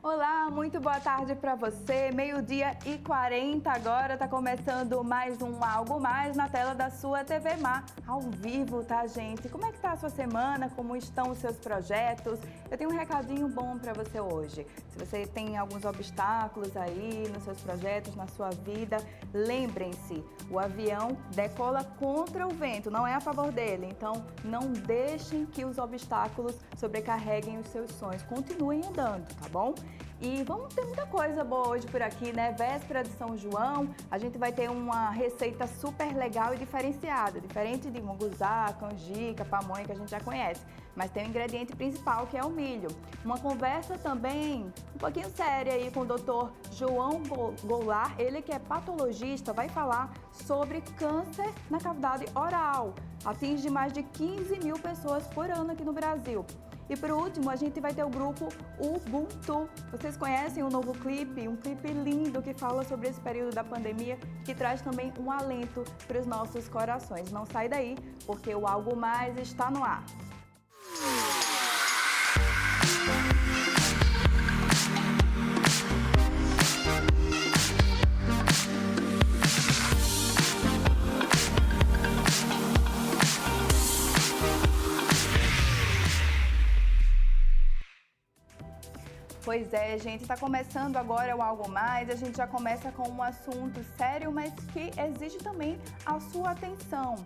Olá, muito boa tarde para você. 12h40 agora, tá começando mais um Algo Mais na tela da sua TV Mar, ao vivo, tá, gente? Como é que tá a sua semana? Como estão os seus projetos? Eu tenho um recadinho bom para você hoje. Se você tem alguns obstáculos aí nos seus projetos, na sua vida, lembrem-se, o avião decola contra o vento, não é a favor dele. Então, não deixem que os obstáculos sobrecarreguem os seus sonhos. Continuem andando, tá bom? E vamos ter muita coisa boa hoje por aqui, né? Véspera de São João, a gente vai ter uma receita super legal e diferenciada, diferente de munguzá, canjica, pamonha que a gente já conhece. Mas tem o ingrediente principal, que é o milho. Uma conversa também um pouquinho séria aí com o Dr. João Goulart, ele que é patologista, vai falar sobre câncer na cavidade oral. Atinge mais de 15 mil pessoas por ano aqui no Brasil. E por último, a gente vai ter o grupo Ubuntu. Vocês conhecem um novo clipe, um clipe lindo que fala sobre esse período da pandemia, que traz também um alento para os nossos corações. Não sai daí, porque o Algo Mais está no ar. Pois é, gente, está começando agora o Algo Mais, a gente já começa com um assunto sério, mas que exige também a sua atenção.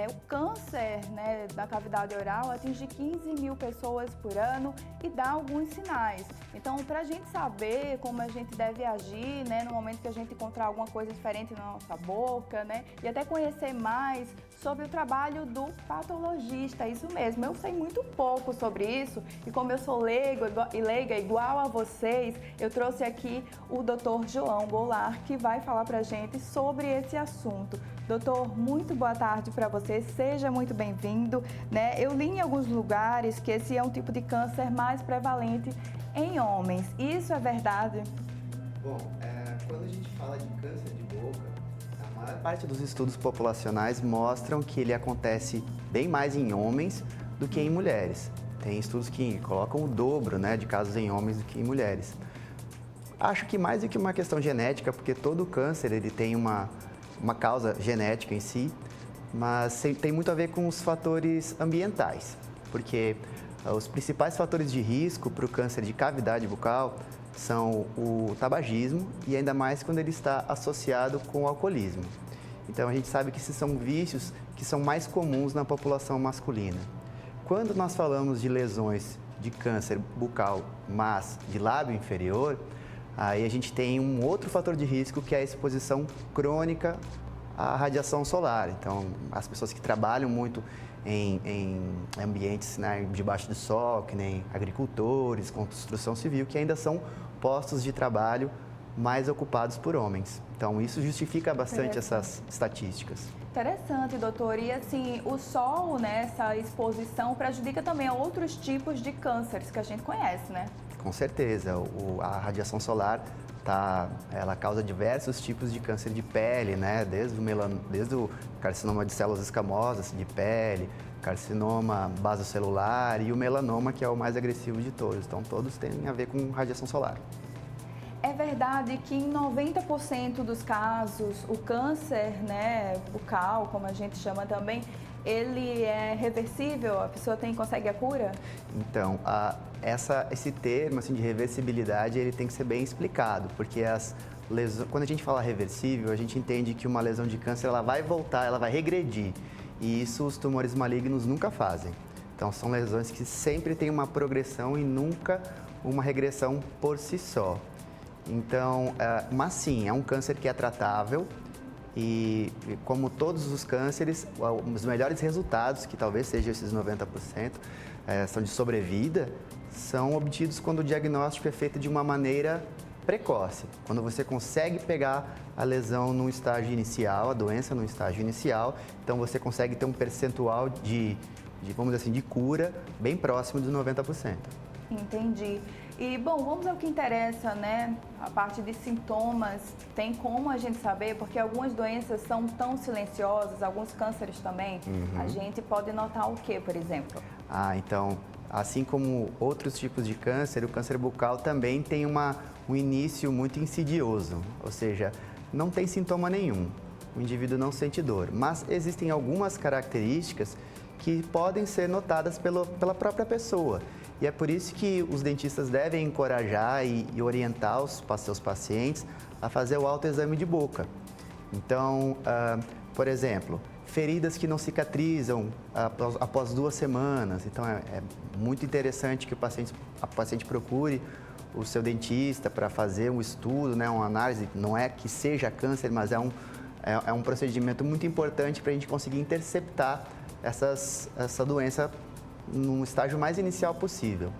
O câncer, né, da cavidade oral atinge 15 mil pessoas por ano e dá alguns sinais. Então, para a gente saber como a gente deve agir, né, no momento que a gente encontrar alguma coisa diferente na nossa boca, né, e até conhecer mais sobre o trabalho do patologista, isso mesmo. Eu sei muito pouco sobre isso e como eu sou leiga igual a vocês, eu trouxe aqui o Dr. João Goulart, que vai falar para a gente sobre esse assunto. Doutor, muito boa tarde para você, seja muito bem-vindo, né? Eu li em alguns lugares que esse é um tipo de câncer mais prevalente em homens, isso é verdade? Bom, quando a gente fala de câncer de boca, a maior parte dos estudos populacionais mostram que ele acontece bem mais em homens do que em mulheres. Tem estudos que colocam o dobro, né, de casos em homens do que em mulheres. Acho que mais do que uma questão genética, porque todo câncer ele tem uma causa genética em si, mas tem muito a ver com os fatores ambientais, porque os principais fatores de risco para o câncer de cavidade bucal são o tabagismo e ainda mais quando ele está associado com o alcoolismo. Então a gente sabe que esses são vícios que são mais comuns na população masculina. Quando nós falamos de lesões de câncer bucal, mas de lábio inferior, aí a gente tem um outro fator de risco que é a exposição crônica à radiação solar. Então, as pessoas que trabalham muito em ambientes, né, debaixo do sol, que nem agricultores, construção civil, que ainda são postos de trabalho mais ocupados por homens. Então, isso justifica bastante essas estatísticas. Interessante, doutor. E assim, o sol, né, essa exposição prejudica também outros tipos de cânceres que a gente conhece, né? Com certeza. A radiação solar ela causa diversos tipos de câncer de pele, né? Desde o carcinoma de células escamosas de pele, carcinoma basocelular e o melanoma, que é o mais agressivo de todos. Então, todos têm a ver com radiação solar. É verdade que em 90% dos casos, o câncer, né, bucal, como a gente chama também, ele é reversível? A pessoa consegue a cura? Então, esse termo assim, de reversibilidade, ele tem que ser bem explicado, porque quando a gente fala reversível, a gente entende que uma lesão de câncer ela vai voltar, ela vai regredir, e isso os tumores malignos nunca fazem. Então, são lesões que sempre têm uma progressão e nunca uma regressão por si só. Então, mas sim, é um câncer que é tratável e como todos os cânceres, os melhores resultados, que talvez sejam esses 90%, são de sobrevida, são obtidos quando o diagnóstico é feito de uma maneira precoce. Quando você consegue pegar a lesão no estágio inicial, a doença no estágio inicial, então você consegue ter um percentual vamos dizer assim, de cura bem próximo dos 90%. Entendi. E, bom, vamos ao que interessa, né? A parte de sintomas, tem como a gente saber? Porque algumas doenças são tão silenciosas, alguns cânceres também. A gente pode notar o que, por exemplo? Então, Assim como outros tipos de câncer, o câncer bucal também tem um início muito insidioso, ou seja, não tem sintoma nenhum, o indivíduo não sente dor, mas existem algumas características que podem ser notadas pela própria pessoa. E é por isso que os dentistas devem encorajar e orientar os seus pacientes a fazer o autoexame de boca. Então, por exemplo, feridas que não cicatrizam após 2 semanas. Então, é muito interessante que a paciente procure o seu dentista para fazer um estudo, né, uma análise. Não é que seja câncer, mas é um procedimento muito importante para a gente conseguir interceptar essa doença num estágio mais inicial possível.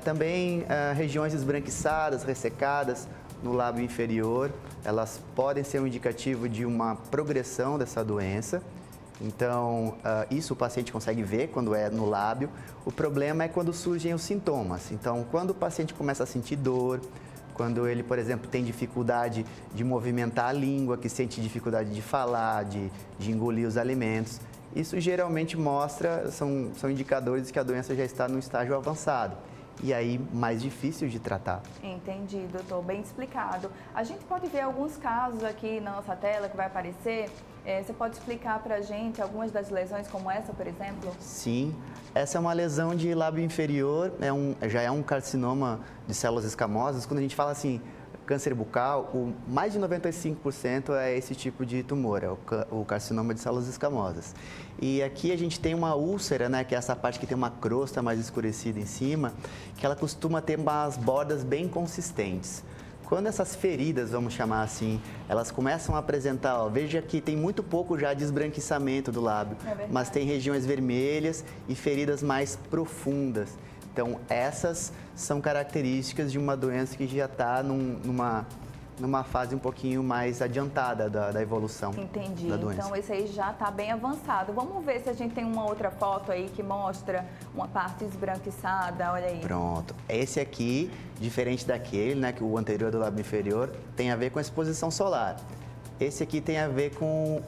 Também regiões esbranquiçadas, ressecadas no lábio inferior, elas podem ser um indicativo de uma progressão dessa doença. Então, isso o paciente consegue ver quando é no lábio. O problema é quando surgem os sintomas. Então, quando o paciente começa a sentir dor, quando ele, por exemplo, tem dificuldade de movimentar a língua, que sente dificuldade de falar, de engolir os alimentos, isso geralmente são indicadores que a doença já está num estágio avançado. E aí, mais difícil de tratar. Entendi, doutor. Bem explicado. A gente pode ver alguns casos aqui na nossa tela que vai aparecer. Você pode explicar para a gente algumas das lesões como essa, por exemplo? Sim. Essa é uma lesão de lábio inferior, já é um carcinoma de células escamosas. Quando a gente fala assim, câncer bucal, mais de 95% é esse tipo de tumor, é o carcinoma de células escamosas. E aqui a gente tem uma úlcera, né, que é essa parte que tem uma crosta mais escurecida em cima, que ela costuma ter umas bordas bem consistentes. Quando essas feridas, vamos chamar assim, elas começam a apresentar, veja que tem muito pouco já de esbranquiçamento do lábio, mas tem regiões vermelhas e feridas mais profundas. Então, essas são características de uma doença que já está numa fase um pouquinho mais adiantada da evolução. Entendi. Da doença. Então, esse aí já está bem avançado. Vamos ver se a gente tem uma outra foto aí que mostra uma parte esbranquiçada, olha aí. Pronto. Esse aqui, diferente daquele, né, que o anterior do lábio inferior, tem a ver com a exposição solar. Esse aqui tem a ver com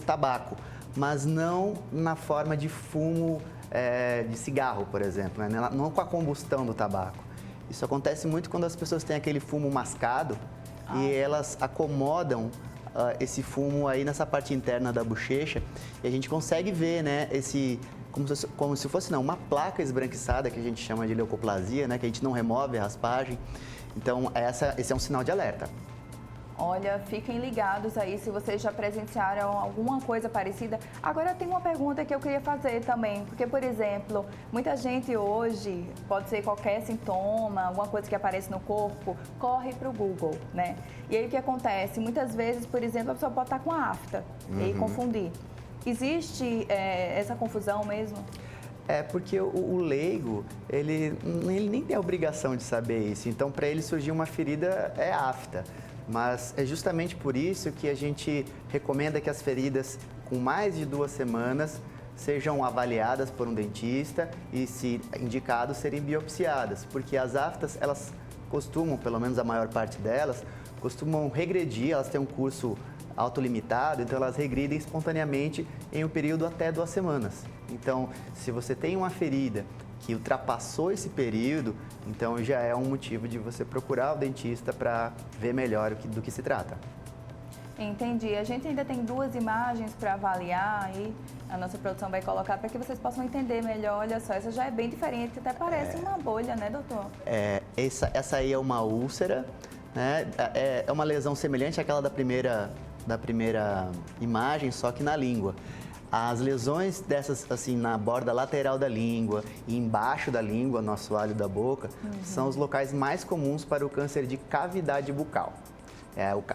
tabaco, mas não na forma de fumo de cigarro, por exemplo, né? Não com a combustão do tabaco. Isso acontece muito quando as pessoas têm aquele fumo mascado e elas acomodam esse fumo aí nessa parte interna da bochecha e a gente consegue ver, né, como se fosse uma placa esbranquiçada que a gente chama de leucoplasia, né, que a gente não remove a raspagem. Então, esse é um sinal de alerta. Olha, fiquem ligados aí se vocês já presenciaram alguma coisa parecida. Agora tem uma pergunta que eu queria fazer também, porque, por exemplo, muita gente hoje, pode ser qualquer sintoma, alguma coisa que aparece no corpo, corre para o Google, né? E aí o que acontece? Muitas vezes, por exemplo, a pessoa pode estar com a afta e confundir. Existe essa confusão mesmo? É porque o leigo, ele nem tem a obrigação de saber isso. Então, para ele surgir uma ferida é afta. Mas é justamente por isso que a gente recomenda que as feridas com mais de 2 semanas sejam avaliadas por um dentista e, se indicado, serem biopsiadas. Porque as aftas, elas costumam, pelo menos a maior parte delas, costumam regredir, elas têm um curso autolimitado, então elas regridem espontaneamente em um período até 2 semanas. Então, se você tem uma ferida que ultrapassou esse período, então já é um motivo de você procurar o dentista para ver melhor do que se trata. Entendi. A gente ainda tem 2 imagens para avaliar aí. A nossa produção vai colocar para que vocês possam entender melhor. Olha só, essa já é bem diferente, até parece uma bolha, né, doutor? Essa aí é uma úlcera, né? É uma lesão semelhante àquela da primeira imagem, só que na língua. As lesões dessas, assim, na borda lateral da língua e embaixo da língua, no assoalho da boca, são os locais mais comuns para o câncer de cavidade bucal.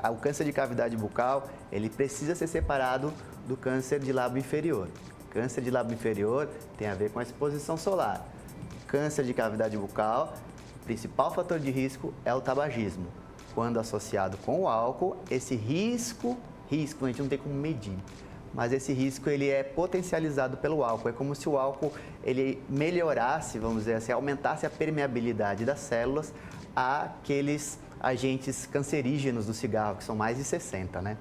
O câncer de cavidade bucal, ele precisa ser separado do câncer de lábio inferior. Câncer de lábio inferior tem a ver com a exposição solar. Câncer de cavidade bucal, o principal fator de risco é o tabagismo. Quando associado com o álcool, esse risco a gente não tem como medir. Mas esse risco ele é potencializado pelo álcool. É como se o álcool ele melhorasse, vamos dizer assim, aumentasse a permeabilidade das células àqueles agentes cancerígenos do cigarro, que são mais de 60, né?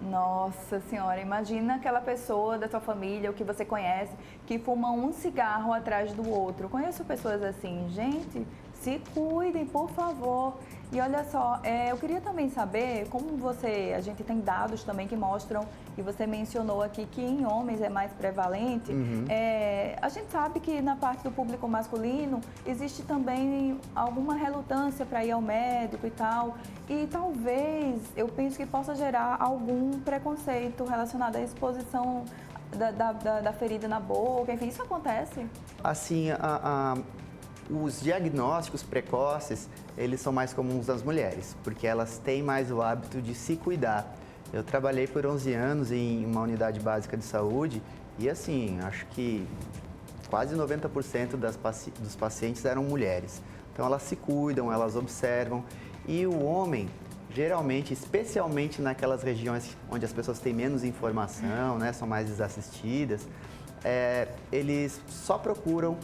Nossa senhora, imagina aquela pessoa da sua família, ou que você conhece, que fuma um cigarro atrás do outro. Conheço pessoas assim, gente, se cuidem, por favor. E olha só, eu queria também saber como a gente tem dados também que mostram, e você mencionou aqui que em homens é mais prevalente. A gente sabe que na parte do público masculino existe também alguma relutância para ir ao médico e tal. E talvez, eu penso que possa gerar algum preconceito relacionado à exposição da ferida na boca, enfim, isso acontece? Assim, os diagnósticos precoces, eles são mais comuns das mulheres, porque elas têm mais o hábito de se cuidar. Eu trabalhei por 11 anos em uma unidade básica de saúde e, assim, acho que quase 90% dos pacientes eram mulheres. Então, elas se cuidam, elas observam. E o homem, geralmente, especialmente naquelas regiões onde as pessoas têm menos informação, né, são mais desassistidas, eles só procuram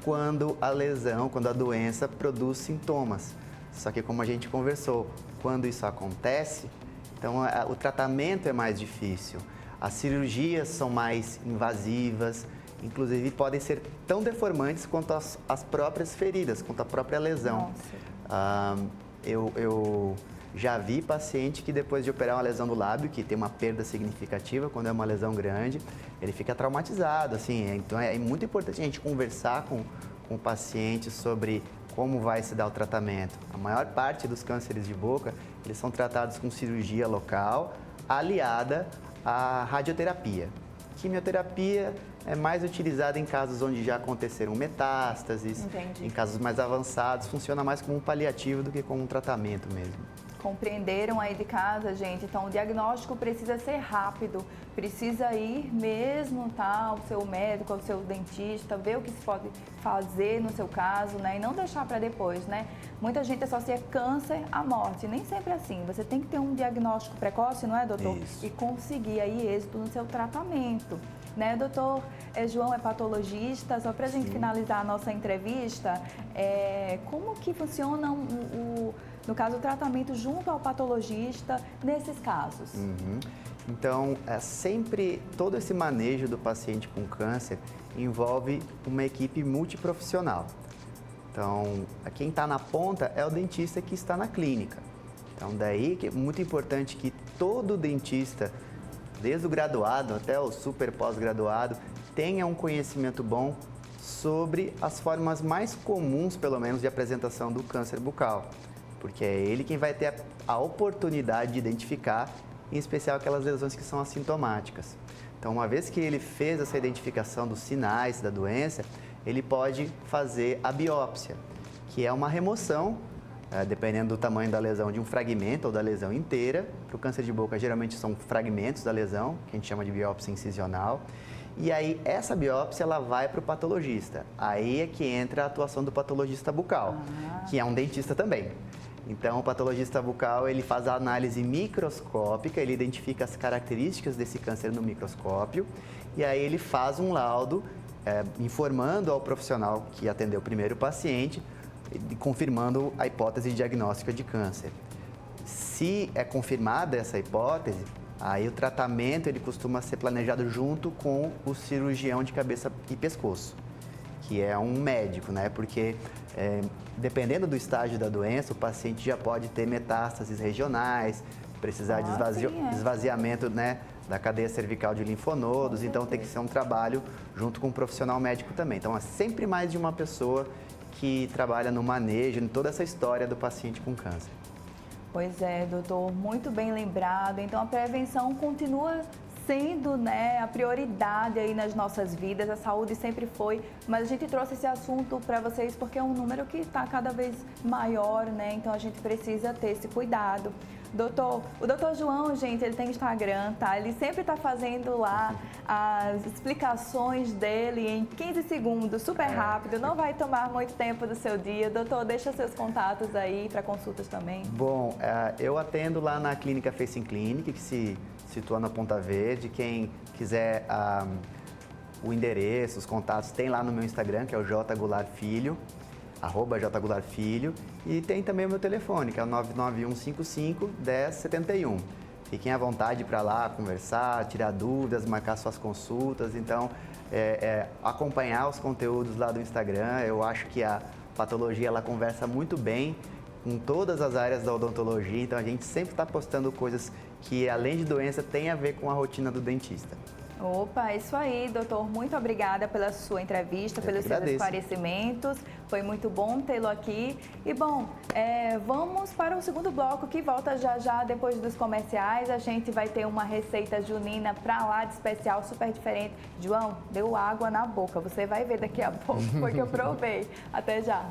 quando a lesão, quando a doença produz sintomas. Só que, como a gente conversou, quando isso acontece, então o tratamento é mais difícil. As cirurgias são mais invasivas, inclusive podem ser tão deformantes quanto as próprias feridas, quanto a própria lesão. Eu já vi paciente que depois de operar uma lesão do lábio, que tem uma perda significativa, quando é uma lesão grande, ele fica traumatizado, assim. Então é muito importante a gente conversar com o paciente sobre como vai se dar o tratamento. A maior parte dos cânceres de boca, eles são tratados com cirurgia local, aliada à radioterapia. Quimioterapia é mais utilizada em casos onde já aconteceram metástases. Entendi. Em casos mais avançados, funciona mais como um paliativo do que como um tratamento mesmo. Compreenderam aí de casa, gente? Então, o diagnóstico precisa ser rápido, precisa ir mesmo, tá, ao seu médico, ao seu dentista, ver o que se pode fazer no seu caso, né? E não deixar para depois, né? Muita gente associa câncer à morte, nem sempre é assim. Você tem que ter um diagnóstico precoce, não é, doutor? Isso. E conseguir aí êxito no seu tratamento. Né, doutor João é patologista, só para a gente finalizar a nossa entrevista, como que funciona no caso, o tratamento junto ao patologista nesses casos? Então, sempre todo esse manejo do paciente com câncer envolve uma equipe multiprofissional. Então, quem está na ponta é o dentista que está na clínica. Então, daí que é muito importante que todo dentista, desde o graduado até o super pós-graduado, tenha um conhecimento bom sobre as formas mais comuns, pelo menos, de apresentação do câncer bucal. Porque é ele quem vai ter a oportunidade de identificar, em especial aquelas lesões que são assintomáticas. Então, uma vez que ele fez essa identificação dos sinais da doença, ele pode fazer a biópsia, que é uma remoção, dependendo do tamanho da lesão, de um fragmento ou da lesão inteira. Para o câncer de boca, geralmente são fragmentos da lesão, que a gente chama de biópsia incisional. E aí, essa biópsia, ela vai para o patologista. Aí é que entra a atuação do patologista bucal, que é um dentista também. Então, o patologista bucal, ele faz a análise microscópica, ele identifica as características desse câncer no microscópio, e aí ele faz um laudo informando ao profissional que atendeu o primeiro paciente, confirmando a hipótese diagnóstica de câncer. Se é confirmada essa hipótese, aí o tratamento ele costuma ser planejado junto com o cirurgião de cabeça e pescoço, que é um médico, né? Porque dependendo do estágio da doença, o paciente já pode ter metástases regionais, precisar de esvaziamento, né, da cadeia cervical de linfonodos, então tem que ser um trabalho junto com um profissional médico também. Então é sempre mais de uma pessoa que trabalha no manejo, em toda essa história do paciente com câncer. Pois é, doutor, muito bem lembrado. Então a prevenção continua sendo, né, a prioridade aí nas nossas vidas, a saúde sempre foi, mas a gente trouxe esse assunto para vocês porque é um número que está cada vez maior, né, então a gente precisa ter esse cuidado. Doutor, o doutor João, gente, ele tem Instagram, tá? Ele sempre tá fazendo lá as explicações dele em 15 segundos, super rápido, não vai tomar muito tempo do seu dia. Doutor, deixa seus contatos aí para consultas também. Bom, eu atendo lá na Clínica Facing Clinic, que se situa na Ponta Verde. Quem quiser o endereço, os contatos, tem lá no meu Instagram, que é o J Goulart Filho, @jgoulart Filho, e tem também o meu telefone, que é o 99155 1071. Fiquem à vontade para lá conversar, tirar dúvidas, marcar suas consultas. Então, acompanhar os conteúdos lá do Instagram. Eu acho que a patologia ela conversa muito bem com todas as áreas da odontologia. Então, a gente sempre está postando coisas que, além de doença, tem a ver com a rotina do dentista. Opa, isso aí, doutor. Muito obrigada pela sua entrevista, pelos seus esclarecimentos. Foi muito bom tê-lo aqui. E, bom, vamos para o segundo bloco, que volta já já depois dos comerciais. A gente vai ter uma receita junina pra lá de especial, super diferente. João, deu água na boca. Você vai ver daqui a pouco, porque eu provei. Até já.